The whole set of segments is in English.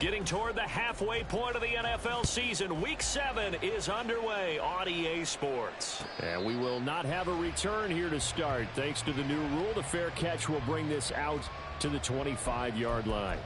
Getting toward the halfway point of the NFL season, Week 7 is underway on EA Sports. And we will not have a return here to start. Thanks to the new rule, the fair catch will bring this out to the 25-yard line.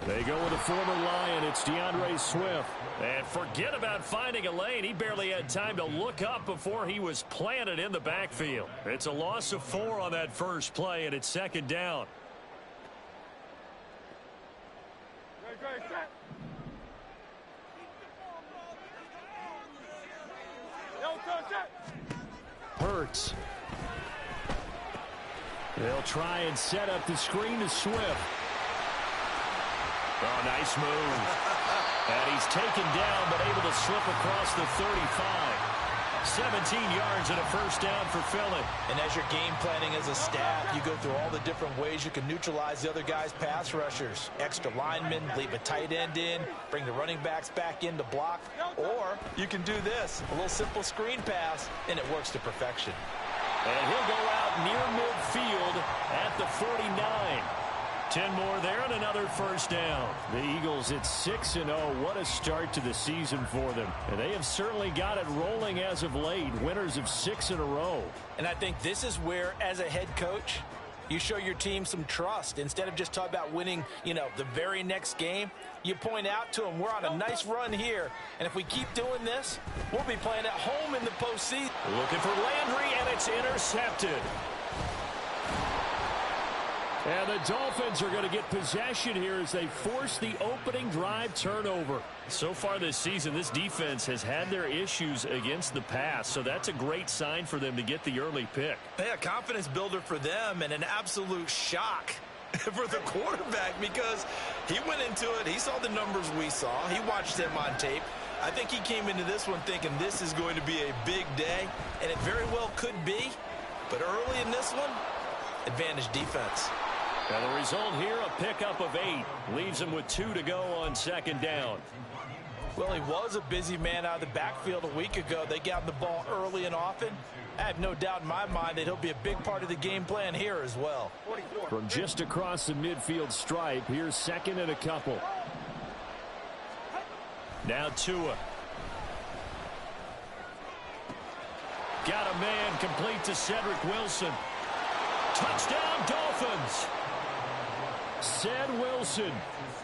They go with a former Lion. It's DeAndre Swift. And forget about finding a lane. He barely had time to look up before he was planted in the backfield. It's a loss of 4 on that first play, and it's second down. Hurts. They'll try and set up the screen to Swift. Oh, nice move. And he's taken down, but able to slip across the 35. 17 yards and a first down for Philly. And as you're game planning as a staff, you go through all the different ways you can neutralize the other guy's pass rushers. Extra linemen, leave a tight end in, bring the running backs back in to block. Or you can do this, a little simple screen pass, and it works to perfection. And he'll go out near midfield at the 49. 10 more there and another first down. The Eagles at 6-0. What a start to the season for them. And they have certainly got it rolling as of late. Winners of 6 in a row. And I think this is where, as a head coach, you show your team some trust. Instead of just talking about winning, the very next game, you point out to them, we're on a nice run here. And if we keep doing this, we'll be playing at home in the postseason. Looking for Landry, and it's intercepted. And the Dolphins are going to get possession here as they force the opening drive turnover. So far this season, this defense has had their issues against the pass, so that's a great sign for them to get the early pick. Yeah, confidence builder for them and an absolute shock for the quarterback because he went into it. He saw the numbers we saw. He watched them on tape. I think he came into this one thinking this is going to be a big day, and it very well could be. But early in this one, advantage defense. And the result here, a pickup of 8. Leaves him with 2 to go on second down. Well, he was a busy man out of the backfield a week ago. They got him the ball early and often. I have no doubt in my mind that he'll be a big part of the game plan here as well. From just across the midfield stripe, here's second and a couple. Now Tua. Got a man complete to Cedric Wilson. Touchdown, Dolphins. Ced Wilson,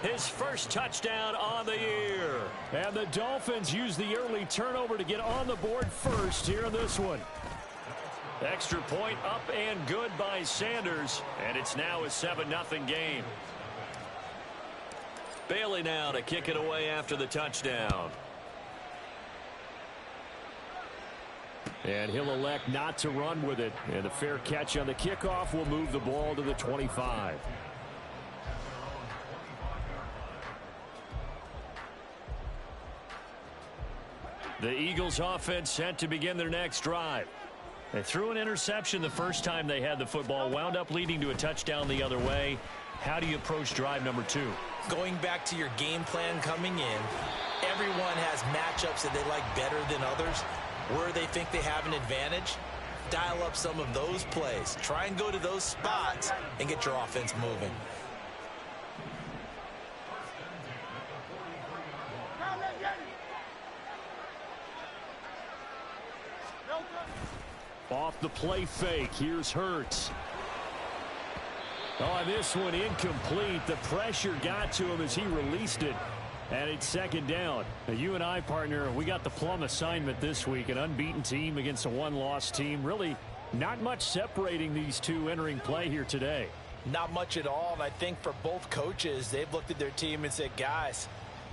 his first touchdown on the year. And the Dolphins use the early turnover to get on the board first here in this one. Extra point up and good by Sanders. And it's now a 7-0 game. Bailey now to kick it away after the touchdown. And he'll elect not to run with it. And the fair catch on the kickoff will move the ball to the 25. The Eagles offense set to begin their next drive. They threw an interception the first time they had the football, wound up leading to a touchdown the other way. How do you approach drive number 2? Going back to your game plan coming in, everyone has matchups that they like better than others. Where they think they have an advantage, dial up some of those plays. Try and go to those spots and get your offense moving. Off the play fake, here's Hurts. Oh, this one incomplete. The pressure got to him as he released it. And it's second down. Now, you and I, partner, we got the plum assignment this week. An unbeaten team against a one-loss team. Really not much separating these two entering play here today. Not much at all. And I think for both coaches, they've looked at their team and said, guys,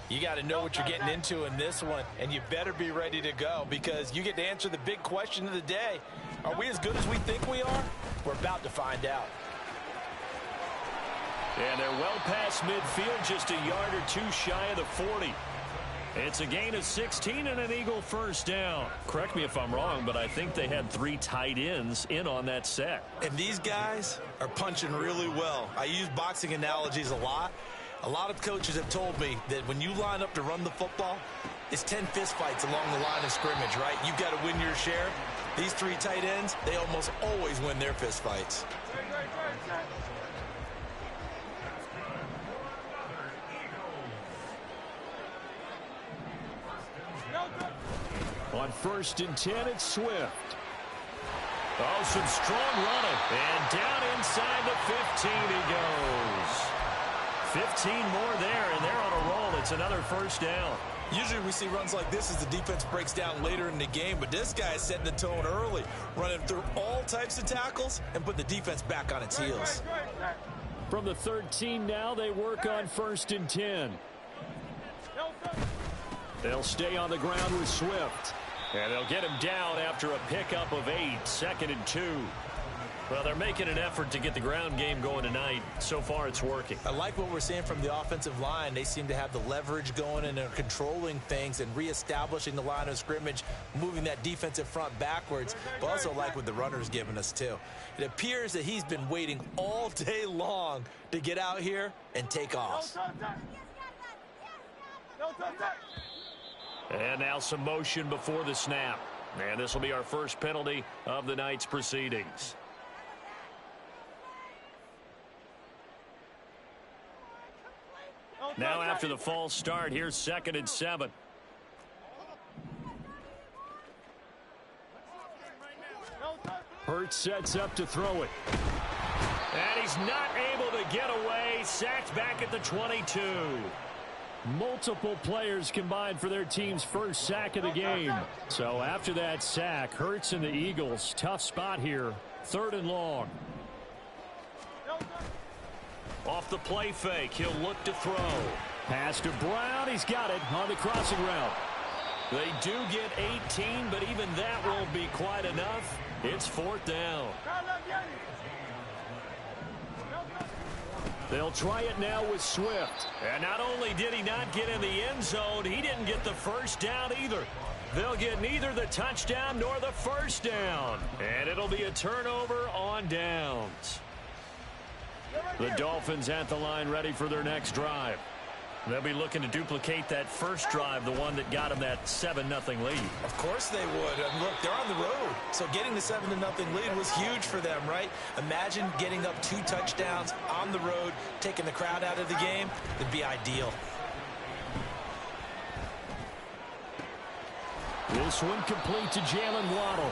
you got to know what you're getting into in this one. And you better be ready to go because you get to answer the big question of the day. Are we as good as we think we are? We're about to find out. And they're well past midfield, just a yard or two shy of the 40. It's a gain of 16 and an Eagle first down. Correct me if I'm wrong, but I think they had 3 tight ends in on that set. And these guys are punching really well. I use boxing analogies a lot. A lot of coaches have told me that when you line up to run the football, it's 10 fistfights along the line of scrimmage, right? You've got to win your share. These 3 tight ends, they almost always win their fistfights. On 1st and 10, it's Swift. Oh, some strong running. And down inside the 15 he goes. 15 more there, and they're on a roll. It's another first down. Usually we see runs like this as the defense breaks down later in the game, but this guy is setting the tone early, running through all types of tackles and putting the defense back on its heels. From the 13 now, they work on 1st and 10. They'll stay on the ground with Swift. And they'll get him down after a pickup of 8, 2nd and 2. Well, they're making an effort to get the ground game going tonight. So far, it's working. I like what we're seeing from the offensive line. They seem to have the leverage going, and they're controlling things and reestablishing the line of scrimmage, moving that defensive front backwards, but also like what the runner's giving us, too. It appears that he's been waiting all day long to get out here and take off. And now some motion before the snap. And this will be our first penalty of the night's proceedings. Now after the false start, here's 2nd and 7. Hurts sets up to throw it. And he's not able to get away. Sacked back at the 22. Multiple players combined for their team's first sack of the game. So after that sack, Hurts and the Eagles, tough spot here. 3rd and long. Off the play fake, he'll look to throw. Pass to Brown, he's got it on the crossing route. They do get 18, but even that won't be quite enough. It's 4th down. They'll try it now with Swift. And not only did he not get in the end zone, he didn't get the first down either. They'll get neither the touchdown nor the first down. And it'll be a turnover on downs. The Dolphins at the line ready for their next drive. They'll be looking to duplicate that first drive, the one that got them that 7-0 lead. Of course they would. And look, they're on the road. So getting the 7-0 lead was huge for them, right? Imagine getting up 2 touchdowns on the road, taking the crowd out of the game. It'd be ideal. This one complete to Jalen Waddle.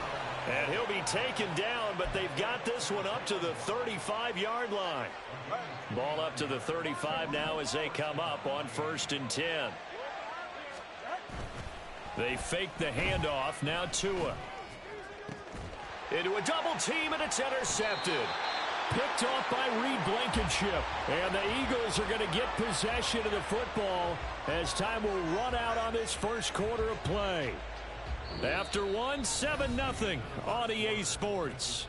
And he'll be taken down, but they've got this one up to the 35-yard line. Ball up to the 35 now as they come up on 1st and 10. They fake the handoff. Now Tua. Into a double team, and it's intercepted. Picked off by Reed Blankenship. And the Eagles are going to get possession of the football as time will run out on this first quarter of play. After 7-0 on EA Sports.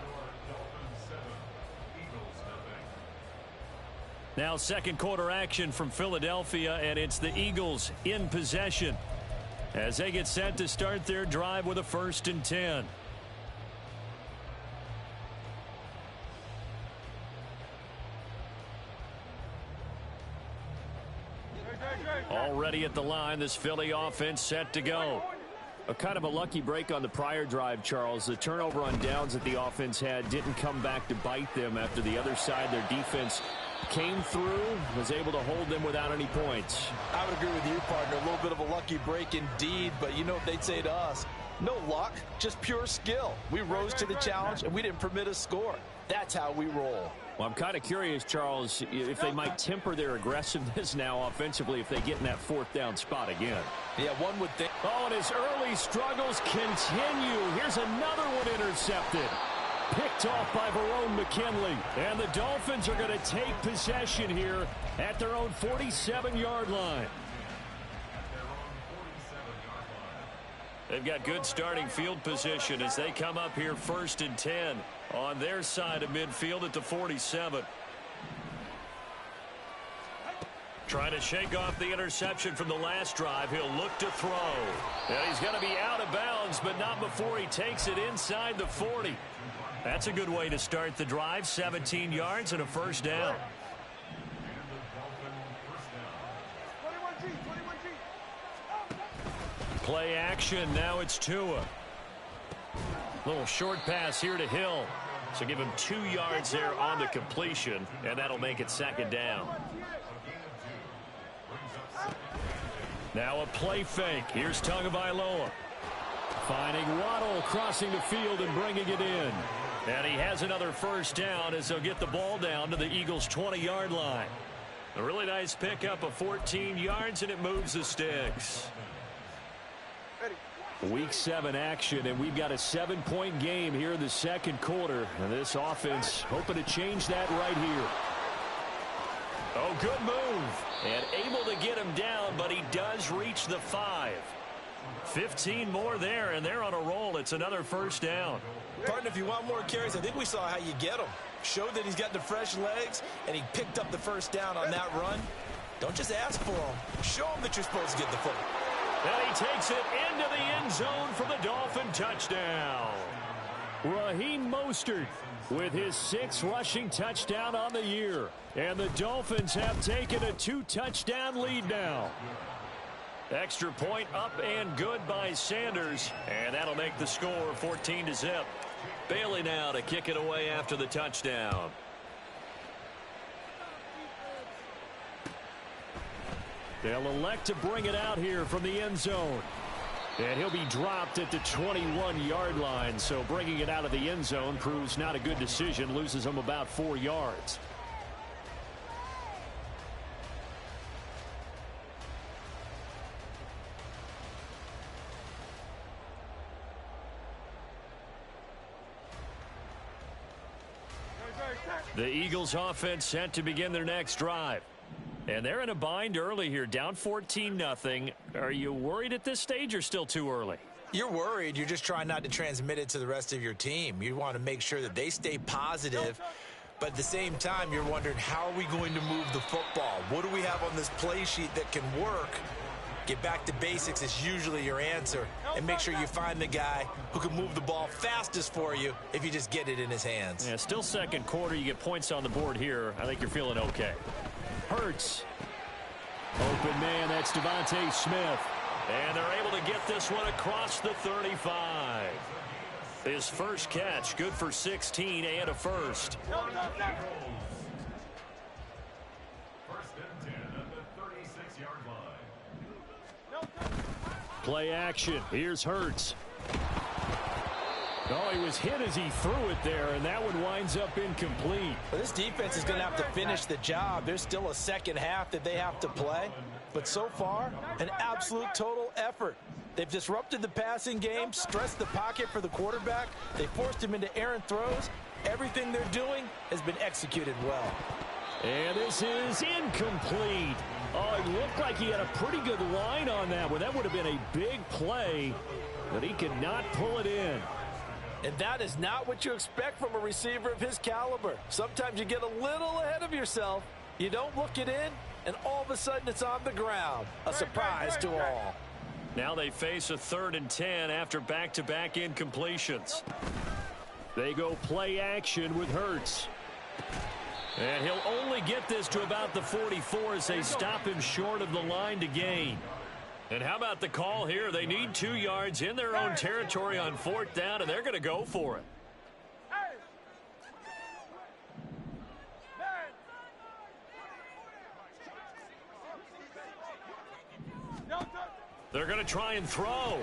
Now second quarter action from Philadelphia, and it's the Eagles in possession as they get set to start their drive with a 1st and 10. Already at the line, this Philly offense set to go. A kind of a lucky break on the prior drive, Charles. The turnover on downs that the offense had didn't come back to bite them after the other side. Their defense came through, was able to hold them without any points. I would agree with you, partner. A little bit of a lucky break indeed, but you know what they'd say to us? No luck, just pure skill. We rose to the challenge, and we didn't permit a score. That's how we roll. Well, I'm kind of curious, Charles, if they might temper their aggressiveness now offensively if they get in that 4th down spot again. Yeah, one would think. Oh, and his early struggles continue. Here's another one intercepted. Picked off by Verone McKinley. And the Dolphins are going to take possession here at their own 47-yard line. They've got good starting field position as they come up here 1st and 10 on their side of midfield at the 47. Trying to shake off the interception from the last drive. He'll look to throw. And he's going to be out of bounds, but not before he takes it inside the 40. That's a good way to start the drive. 17 yards and a first down. Play action. Now it's Tua. Little short pass here to Hill. So give him 2 yards there on the completion, and that'll make it second down. Now a play fake. Here's Tagovailoa. Finding Waddle crossing the field and bringing it in. And he has another first down as they'll get the ball down to the Eagles' 20-yard line. A really nice pickup of 14 yards, and it moves the sticks. Week 7 action, and we've got a 7-point game here in the second quarter. And this offense hoping to change that right here. Oh, good move. And able to get him down, but he does reach the 5. 15 more there, and they're on a roll. It's another first down. Partner, if you want more carries, I think we saw how you get them. Showed that he's got the fresh legs, and he picked up the first down on that run. Don't just ask for them. Show them that you're supposed to get the football. And he takes it into the end zone for the Dolphin touchdown. Raheem Mostert with his 6th rushing touchdown on the year. And the Dolphins have taken a 2-touchdown lead now. Extra point up and good by Sanders. And that'll make the score 14-0. Bailey now to kick it away after the touchdown. They'll elect to bring it out here from the end zone. And he'll be dropped at the 21-yard line. So bringing it out of the end zone proves not a good decision. Loses him about 4 yards. The Eagles offense set to begin their next drive. And they're in a bind early here, down 14-0. Are you worried at this stage or still too early? You're worried. You're just trying not to transmit it to the rest of your team. You want to make sure that they stay positive. But at the same time, you're wondering, how are we going to move the football? What do we have on this play sheet that can work? Get back to basics is usually your answer. And make sure you find the guy who can move the ball fastest for you if you just get it in his hands. Yeah, still second quarter. You get points on the board here. I think you're feeling okay. Hurts. Open man, that's Devontae Smith. And they're able to get this one across the 35. His first catch, good for 16 and a first. Play action. Here's Hurts. Oh, he was hit as he threw it there, and that one winds up incomplete. Well, this defense is going to have to finish the job. There's still a second half that they have to play. But so far, an absolute total effort. They've disrupted the passing game, stressed the pocket for the quarterback. They forced him into errant throws. Everything they're doing has been executed well. And this is incomplete. Oh, it looked like he had a pretty good line on that one. That would have been a big play, but he could not pull it in. And that is not what you expect from a receiver of his caliber. Sometimes you get a little ahead of yourself. You don't look it in, and all of a sudden it's on the ground. A surprise to all. Now they face a 3rd and 10 after back-to-back incompletions. They go play action with Hurts. And he'll only get this to about the 44 as they stop him short of the line to gain. And how about the call here? They need 2 yards in their own territory on 4th down, and they're going to go for it. They're going to try and throw.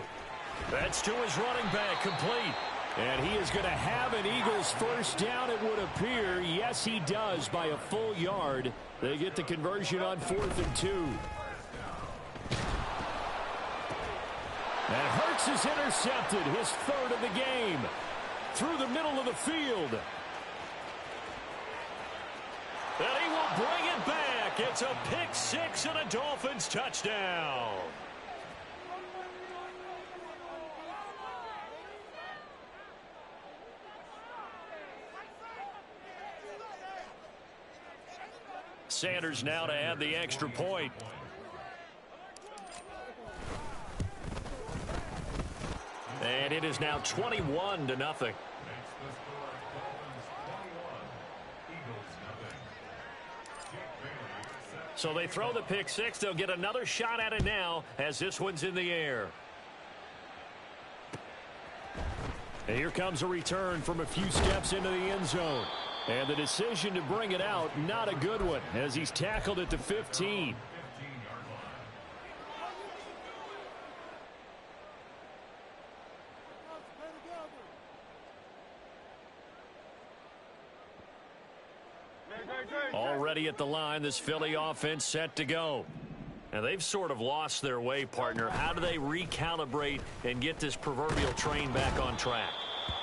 That's to his running back, complete. And he is going to have an Eagles first down, it would appear. Yes, he does, by a full yard. They get the conversion on 4th and 2. And Hurts is intercepted, his 3rd of the game. Through the middle of the field. And he will bring it back. It's a pick 6 and a Dolphins touchdown. Sanders now to add the extra point. And it is now 21-0. So they throw the pick six. They'll get another shot at it now as this one's in the air. And here comes a return from a few steps into the end zone. And the decision to bring it out, not a good one, as he's tackled at the 15. Already at the line, this Philly offense set to go. And they've sort of lost their way, partner. How do they recalibrate and get this proverbial train back on track?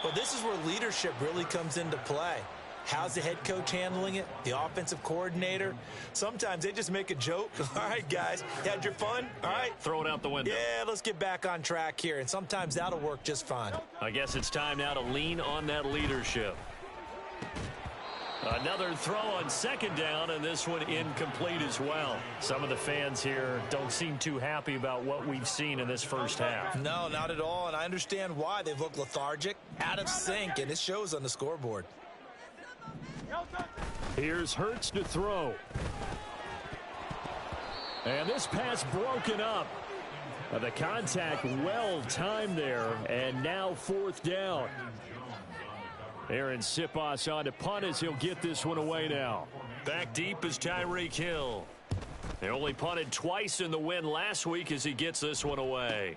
Well, this is where leadership really comes into play. How's the head coach handling it? The offensive coordinator? Sometimes they just make a joke. All right, guys, you had your fun? All right. Throw it out the window. Yeah, let's get back on track here. And sometimes that'll work just fine. I guess it's time now to lean on that leadership. Another throw on second down, and this one incomplete as well. Some of the fans here don't seem too happy about what we've seen in this first half. No, not at all, and I understand why. They've looked lethargic, out of sync, and it shows on the scoreboard. Here's Hurts to throw. And this pass broken up. The contact well timed there, and now fourth down. Aaron Siposs on to punt as he'll get this one away now. Back deep is Tyreek Hill. They only punted twice in the win last week as he gets this one away.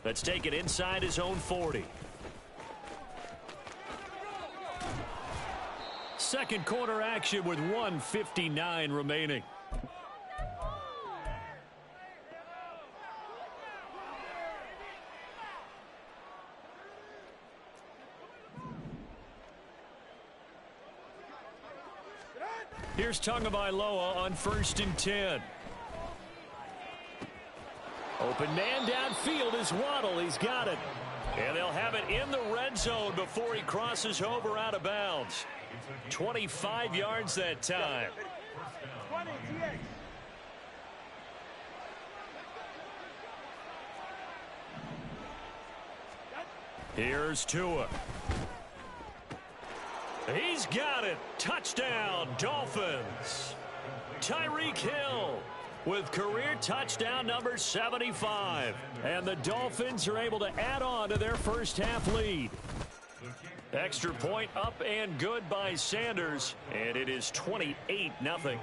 Let's take it inside his own 40. Second quarter action with 1:59 remaining. Here's Tagovailoa on 1st and 10. Open man downfield is Waddle. He's got it. And they'll have it in the red zone before he crosses over out of bounds. 25 yards that time. Here's Tua. He's got it. Touchdown, Dolphins. Tyreek Hill with career touchdown number 75. And the Dolphins are able to add on to their first half lead. Extra point up and good by Sanders. And it is 28-0.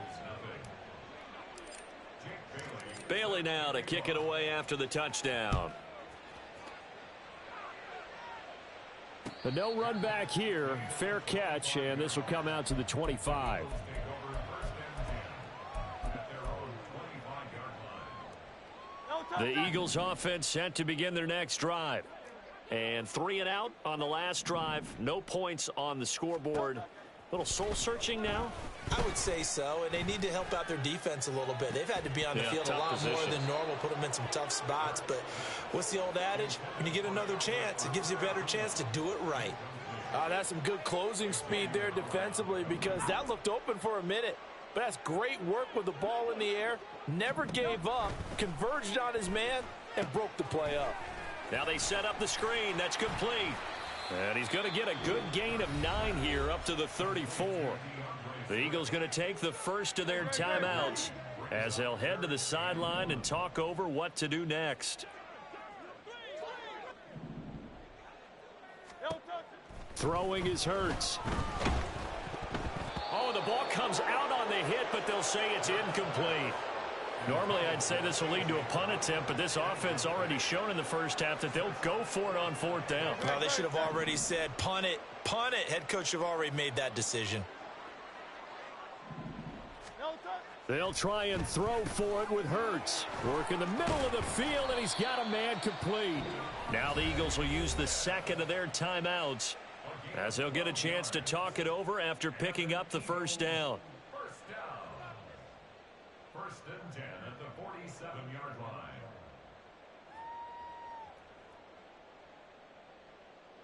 Bailey now to kick it away after the touchdown. The no run back here. Fair catch, and this will come out to the 25. The Eagles offense set to begin their next drive. And 3 and out on the last drive. No points on the scoreboard. Little soul searching now? I would say so, and they need to help out their defense a little bit. They've had to be on the field a lot more than normal, put them in some tough spots. But what's the old adage? When you get another chance, it gives you a better chance to do it right. That's some good closing speed there defensively, because that looked open for a minute. But that's great work with the ball in the air. Never gave up, converged on his man, and broke the play up. Now they set up the screen. That's complete. And he's going to get a good gain of 9 here up to the 34. The Eagles going to take the first of their timeouts as they'll head to the sideline and talk over what to do next. Throwing is Hurts. Oh, the ball comes out on the hit, but they'll say it's incomplete. Normally, I'd say this will lead to a punt attempt, but this offense already shown in the first half that they'll go for it on 4th down. Well, they should have already said, punt it, punt it. Head coach should have already made that decision. They'll try and throw for it with Hurts. Work in the middle of the field, and he's got a man complete. Now the Eagles will use the second of their timeouts as they'll get a chance to talk it over after picking up the first down. First and 10 at the 47-yard line.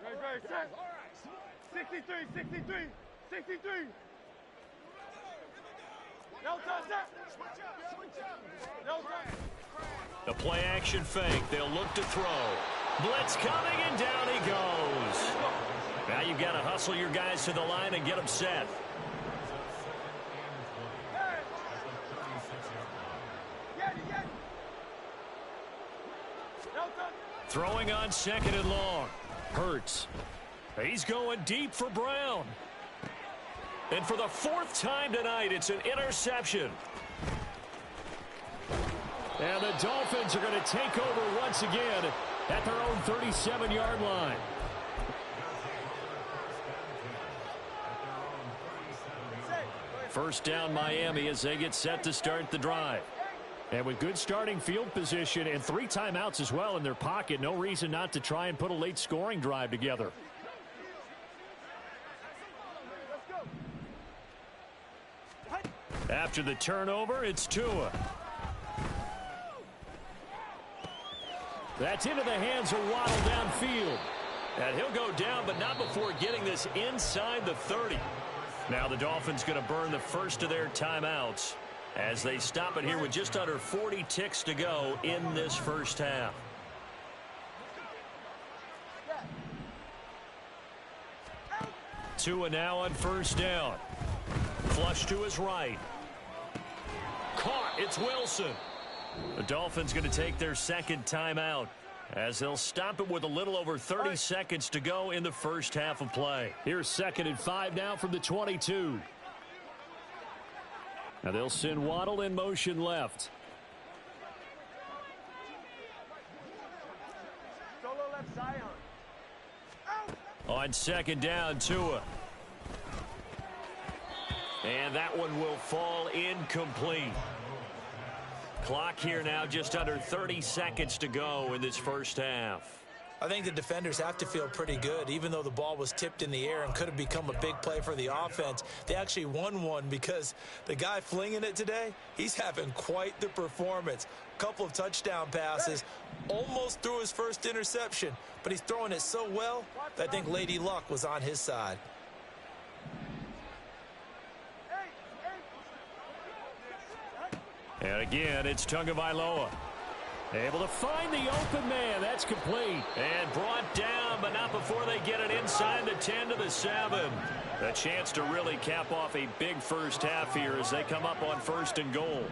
Right, set. 63, 63, 63. The play action fake. They'll look to throw. Blitz coming, and down he goes. Now you've got to hustle your guys to the line and get them set. Throwing on second and long. Hurts. He's going deep for Brown. And for the fourth time tonight, it's an interception. And the Dolphins are going to take over once again at their own 37-yard line. First down Miami as they get set to start the drive. And with good starting field position and 3 timeouts as well in their pocket, no reason not to try and put a late scoring drive together. After the turnover, it's Tua. That's into the hands of Waddle downfield. And he'll go down, but not before getting this inside the 30. Now the Dolphins going to burn the first of their timeouts as they stop it here with just under 40 ticks to go in this first half. Tua now on first down. Flush to his right. Caught. It's Wilson. The Dolphins going to take their second timeout as they'll stop it with a little over 30 seconds to go in the first half of play. Here's 2nd and 5 now from the 22. Now they'll send Waddle in motion left. Solo left Zion. On second down, Tua. And that one will fall incomplete. Clock here now, just under 30 seconds to go in this first half. I think the defenders have to feel pretty good. Even though the ball was tipped in the air and could have become a big play for the offense, they actually won one because the guy flinging it today, he's having quite the performance. Couple of touchdown passes, almost threw his first interception, but he's throwing it so well that I think Lady Luck was on his side. And again, it's Tagovailoa. Able to find the open man. That's complete. And brought down, but not before they get it inside the 10 to the 7. A chance to really cap off a big first half here as they come up on 1st and goal.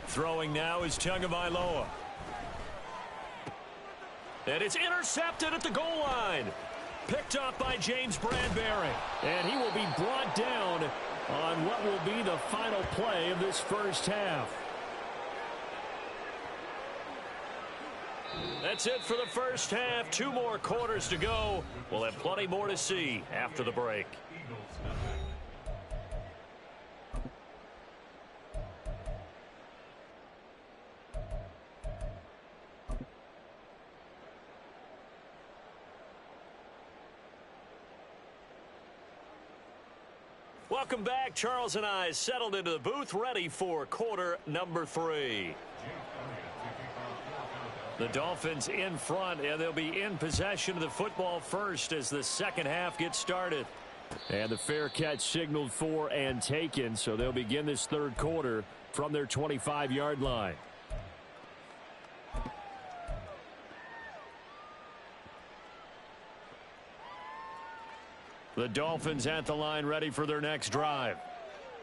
Throwing now is Tagovailoa. And it's intercepted at the goal line. Picked off by James Bradbury. And he will be brought down on what will be the final play of this first half. That's it for the first half. 2 more quarters to go. We'll have plenty more to see after the break. Welcome back. Charles and I settled into the booth, ready for quarter number 3. The Dolphins in front, and they'll be in possession of the football first as the second half gets started. And the fair catch signaled for and taken, so they'll begin this third quarter from their 25-yard line. The Dolphins at the line, ready for their next drive.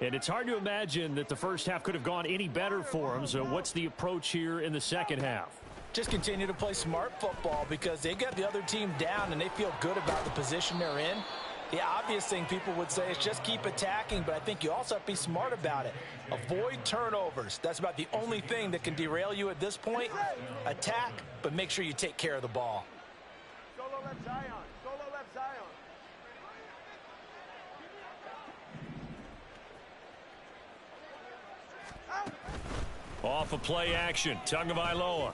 And it's hard to imagine that the first half could have gone any better for them, so what's the approach here in the second half? Just continue to play smart football because they got the other team down and they feel good about the position they're in. The obvious thing people would say is just keep attacking, but I think you also have to be smart about it. Avoid turnovers. That's about the only thing that can derail you at this point. Attack, but make sure you take care of the ball. Solo left Zion. Solo left Zion. Off of play action, Tagovailoa.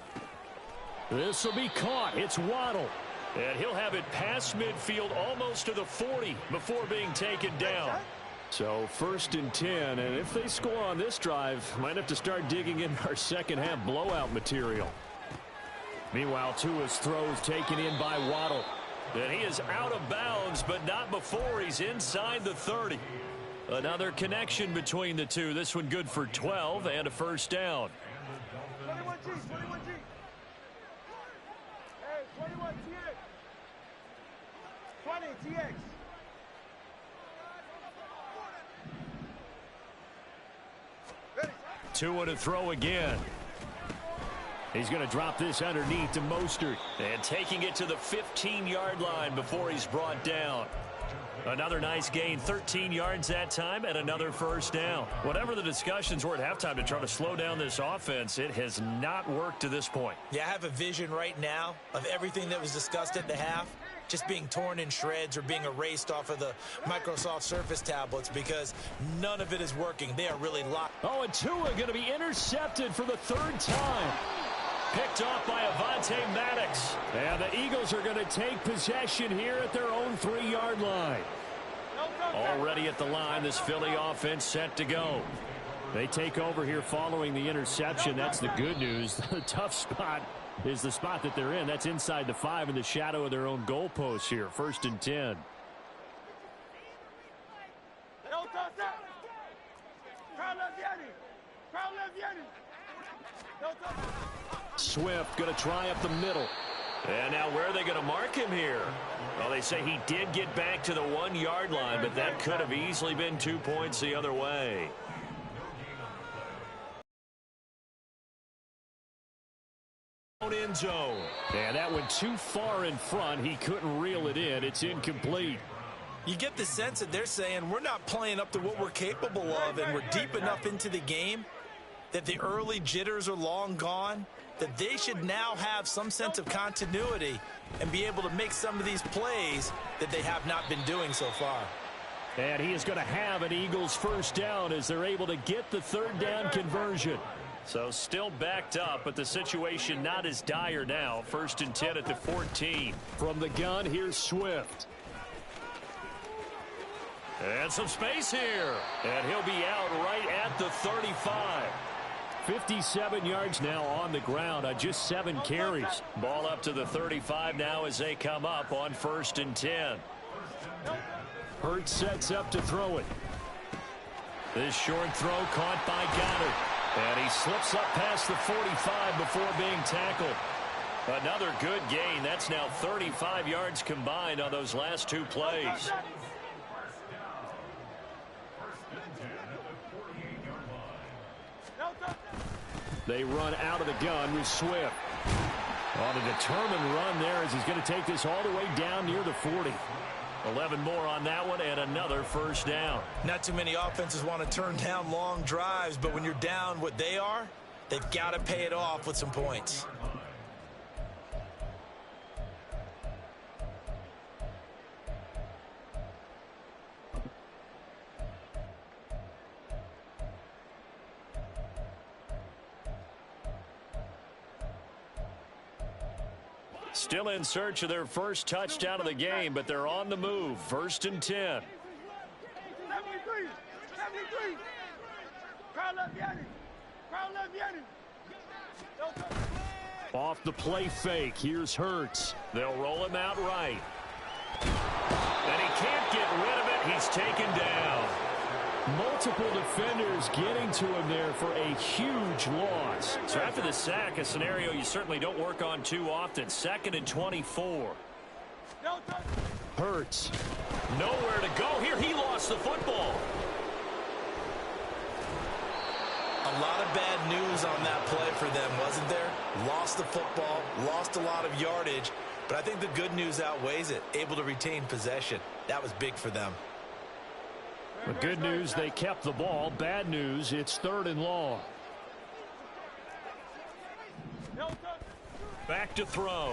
This will be caught. It's Waddle. And he'll have it past midfield almost to the 40 before being taken down. So 1st and 10, and if they score on this drive, might have to start digging in our second half blowout material. Meanwhile, Tua's throws taken in by Waddle. And he is out of bounds, but not before he's inside the 30. Another connection between the two. This one good for 12 and a first down. 21G, 21G. Hey, 21 TX. 20 TX. Tua to throw again. He's going to drop this underneath to Mostert. And taking it to the 15-yard line before he's brought down. Another nice gain, 13 yards that time, and another first down. Whatever the discussions were at halftime to try to slow down this offense, it has not worked to this point. Yeah, I have a vision right now of everything that was discussed at the half just being torn in shreds or being erased off of the Microsoft Surface tablets because none of it is working. They are really locked. Oh, and Tua going to be intercepted for the third time. Picked off by Avonte Maddox. And the Eagles are going to take possession here at their own 3-yard line. Already at the line, this Philly offense set to go. They take over here following the interception. That's the good news. The tough spot is the spot that they're in. That's inside the 5 in the shadow of their own goalpost here. 1st and 10. Swift going to try up the middle. And now where are they going to mark him here? Well, they say he did get back to the 1-yard line, but that could have easily been 2 points the other way. End zone. And that went too far in front. He couldn't reel it in. It's incomplete. You get the sense that they're saying we're not playing up to what we're capable of, and we're deep enough into the game that the early jitters are long gone, that they should now have some sense of continuity and be able to make some of these plays that they have not been doing so far. And he is going to have an Eagles first down as they're able to get the 3rd down conversion. So still backed up, but the situation not as dire now. 1st and 10 at the 14. From the gun, here's Swift. And some space here. And he'll be out right at the 35. 57 yards now on the ground on just 7 carries. Ball up to the 35 now as they come up on 1st and 10. Hurts sets up to throw it. This short throw caught by Goddard. And he slips up past the 45 before being tackled. Another good gain. That's now 35 yards combined on those last 2 plays. They run out of the gun with Swift. On a determined run there as he's going to take this all the way down near the 40. 11 more on that one and another first down. Not too many offenses want to turn down long drives, but when you're down what they are, they've got to pay it off with some points. Still in search of their first touchdown of the game, but they're on the move. 1st and 10. 73. Off the play fake. Here's Hurts. They'll roll him out right. And he can't get rid of it. He's taken down. Multiple defenders getting to him there for a huge loss. So after the sack, a scenario you certainly don't work on too often. 2nd and 24. Hurts. Nowhere to go here. He lost the football. A lot of bad news on that play for them, wasn't there? Lost the football, lost a lot of yardage, but I think the good news outweighs it. Able to retain possession. That was big for them. The good news, they kept the ball. Bad news, it's 3rd and long. Back to throw.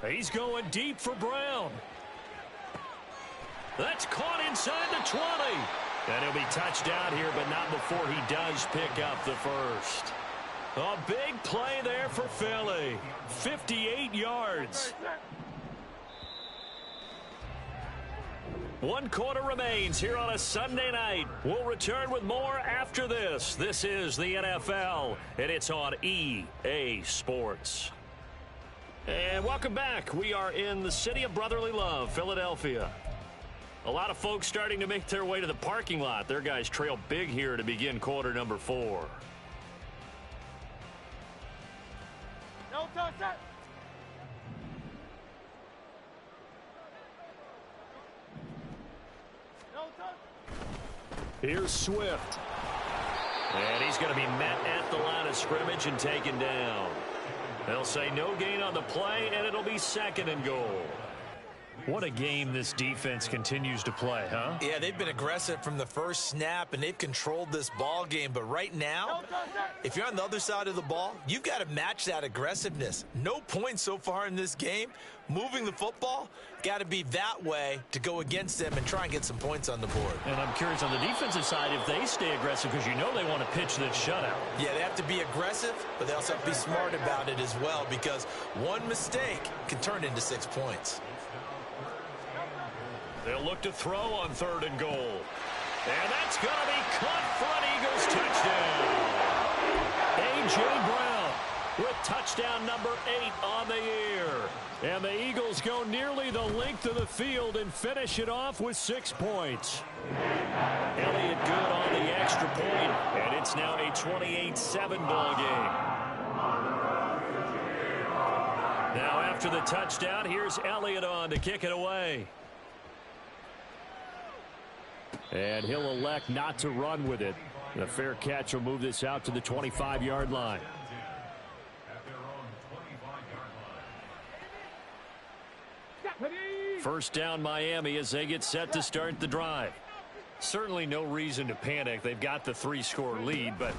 He's going deep for Brown. That's caught inside the 20. And he'll be touched out here, but not before he does pick up the first. A big play there for Philly. 58 yards. 1 quarter remains here on a Sunday night. We'll return with more after this. This is the NFL, and it's on EA Sports. And welcome back. We are in the city of brotherly love, Philadelphia. A lot of folks starting to make their way to the parking lot. Their guys trail big here to begin quarter number 4. No touch that. No touch. Here's Swift. And he's going to be met at the line of scrimmage and taken down. They'll say no gain on the play, and it'll be 2nd and goal. What a game this defense continues to play, huh? Yeah, they've been aggressive from the first snap, and they've controlled this ball game. But right now, if you're on the other side of the ball, you've got to match that aggressiveness. No points so far in this game. Moving the football, got to be that way to go against them and try and get some points on the board. And I'm curious on the defensive side if they stay aggressive, because you know they want to pitch this shutout. Yeah, they have to be aggressive, but they also have to be smart about it as well, because one mistake can turn into 6 points. They'll look to throw on 3rd and goal. And that's going to be caught for an Eagles touchdown. A.J. Brown with touchdown number 8 on the year. And the Eagles go nearly the length of the field and finish it off with 6 points. Elliott good on the extra point, and it's now a 28-7 ball game. Now after the touchdown, here's Elliott on to kick it away. And he'll elect not to run with it. The fair catch will move this out to the 25-yard line. First down Miami as they get set to start the drive. Certainly no reason to panic. They've got the 3-score lead, but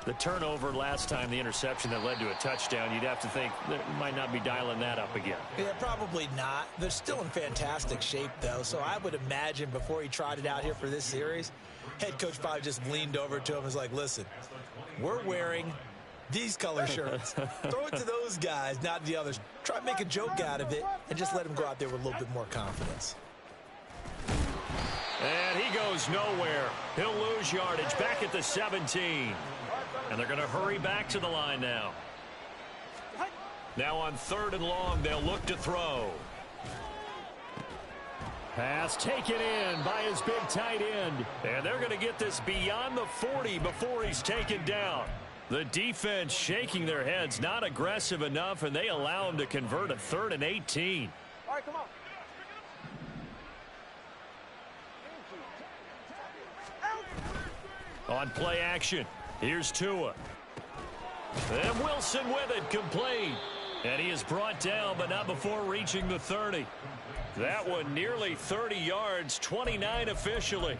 the turnover last time, the interception that led to a touchdown, you'd have to think they might not be dialing that up again. Yeah, probably not. They're still in fantastic shape, though, so I would imagine before he trotted out here for this series, head coach probably just leaned over to him and was like, listen, we're wearing these color shirts. Throw it to those guys, not the others. Try to make a joke out of it and just let him go out there with a little bit more confidence. And he goes nowhere. He'll lose yardage back at the 17. And they're going to hurry back to the line now. Now on 3rd and long, they'll look to throw. Pass taken in by his big tight end. And they're going to get this beyond the 40 before he's taken down. The defense shaking their heads, not aggressive enough, and they allow him to convert a 3rd and 18. All right, come on. On play action, here's Tua. And Wilson with it, complete. And he is brought down, but not before reaching the 30. That one nearly 30 yards, 29 officially.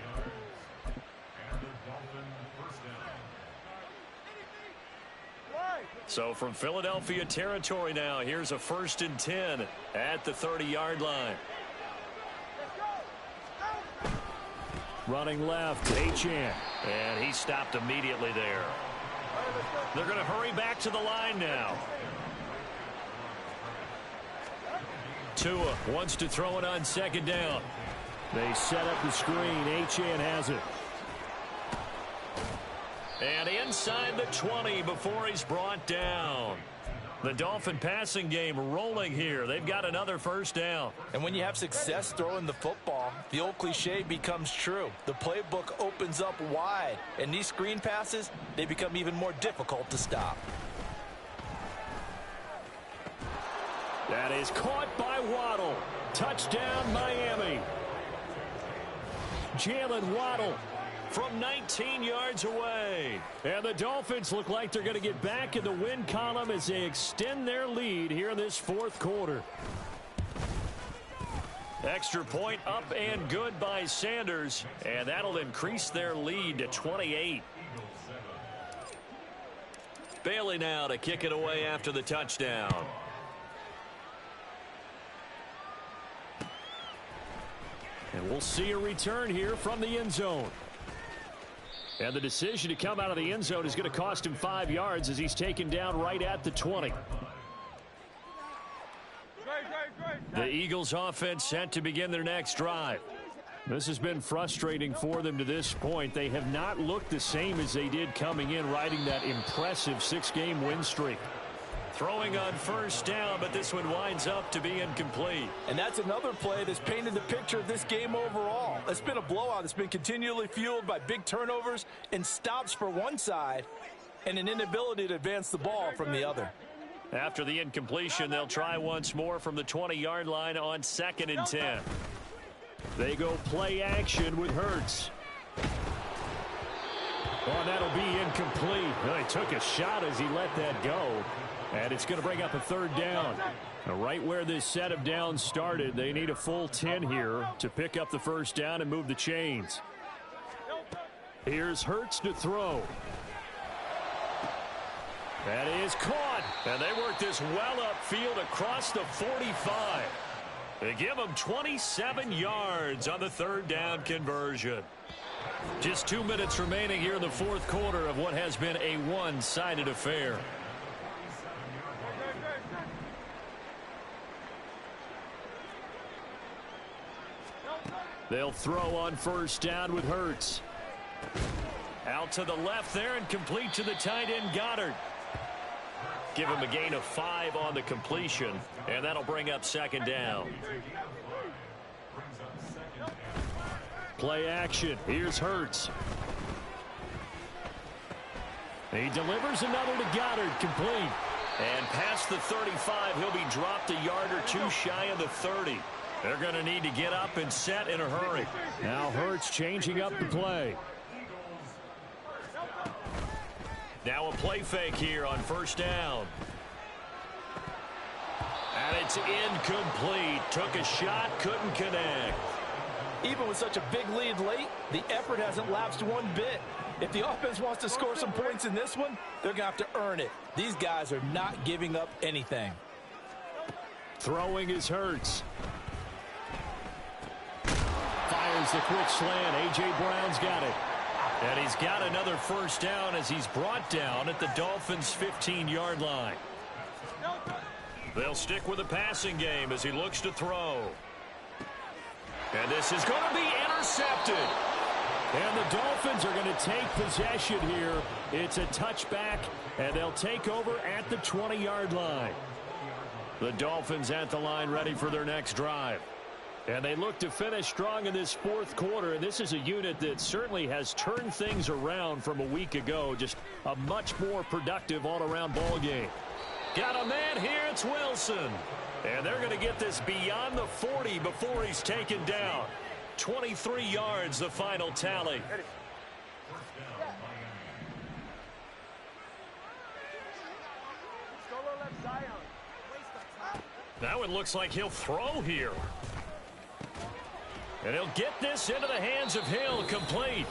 So from Philadelphia territory now, here's a 1st and 10 at the 30-yard line. Running left, Achane. And he stopped immediately there. They're going to hurry back to the line now. Tua wants to throw it on 2nd down. They set up the screen. Achane has it. And inside the 20 before he's brought down. The Dolphin passing game rolling here. They've got another 1st down. And when you have success throwing the football, the old cliche becomes true. The playbook opens up wide, and these screen passes, they become even more difficult to stop. That is caught by Waddle. Touchdown, Miami. Jalen Waddle from 19 yards away. And the Dolphins look like they're going to get back in the win column as they extend their lead here in this 4th quarter. Extra point up and good by Sanders, and that'll increase their lead to 28. Bailey now to kick it away after the touchdown. And we'll see a return here from the end zone. And the decision to come out of the end zone is going to cost him 5 yards as he's taken down right at the 20. The Eagles offense set to begin their next drive. This has been frustrating for them to this point. They have not looked the same as they did coming in, riding that impressive 6-game win streak. Throwing on first down, but this one winds up to be incomplete. And that's another play that's painted the picture of this game overall. It's been a blowout. It's been continually fueled by big turnovers and stops for one side and an inability to advance the ball from the other. After the incompletion, they'll try once more from the 20-yard line on 2nd and 10. They go play action with Hurts. Oh, that'll be incomplete. Well, he took a shot as he let that go. And it's going to bring up a 3rd down. Now, right where this set of downs started, they need a full 10 here to pick up the 1st down and move the chains. Here's Hurts to throw. That is caught. And they work this well upfield across the 45. They give them 27 yards on the 3rd down conversion. Just 2 minutes remaining here in the 4th quarter of what has been a one-sided affair. They'll throw on 1st down with Hurts. Out to the left there and complete to the tight end Goddard. Give him a gain of 5 on the completion, and that'll bring up 2nd down. Play action. Here's Hurts. He delivers another to Goddard, complete. And past the 35, he'll be dropped a yard or 2 shy of the 30. They're going to need to get up and set in a hurry. Now Hurts changing up the play. Now a play fake here on 1st down. And it's incomplete. Took a shot, couldn't connect. Even with such a big lead late, the effort hasn't lapsed one bit. If the offense wants to score some points in this one, they're going to have to earn it. These guys are not giving up anything. Throwing is Hurts. Fires the quick slant. A.J. Brown's got it. And he's got another 1st down as he's brought down at the Dolphins' 15-yard line. They'll stick with the passing game as he looks to throw. And this is going to be intercepted. And the Dolphins are going to take possession here. It's a touchback, and they'll take over at the 20-yard line. The Dolphins at the line ready for their next drive. And they look to finish strong in this 4th quarter. And this is a unit that certainly has turned things around from a week ago. Just a much more productive all-around ball game. Got a man here. It's Wilson. And they're going to get this beyond the 40 before he's taken down. 23 yards, the final tally. That one looks like he'll throw here. And he'll get this into the hands of Hill, complete.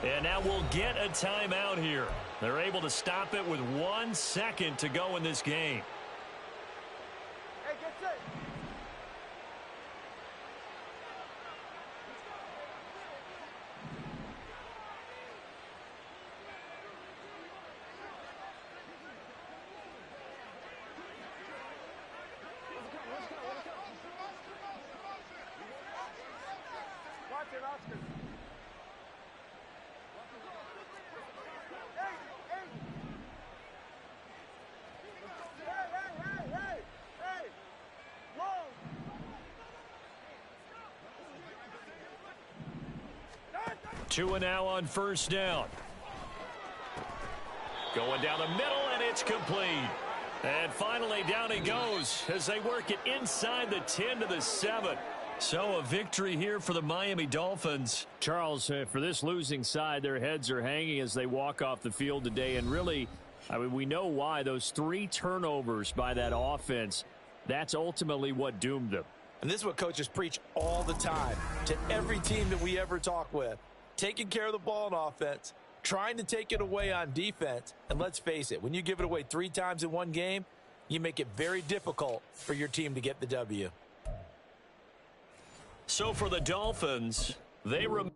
And now we'll get a timeout here. They're able to stop it with 1 second to go in this game. Hey, get set. Watch it, Oscar. Two and now on 1st down. Going down the middle, and it's complete. And finally down he goes as they work it inside the 10 to the 7. So a victory here for the Miami Dolphins. Charles, for this losing side, their heads are hanging as they walk off the field today. And really, I mean, we know why. Those 3 turnovers by that offense, that's ultimately what doomed them. And this is what coaches preach all the time to every team that we ever talk with. Taking care of the ball on offense, trying to take it away on defense. And let's face it, when you give it away 3 times in one game, you make it very difficult for your team to get the W. So for the Dolphins, they remain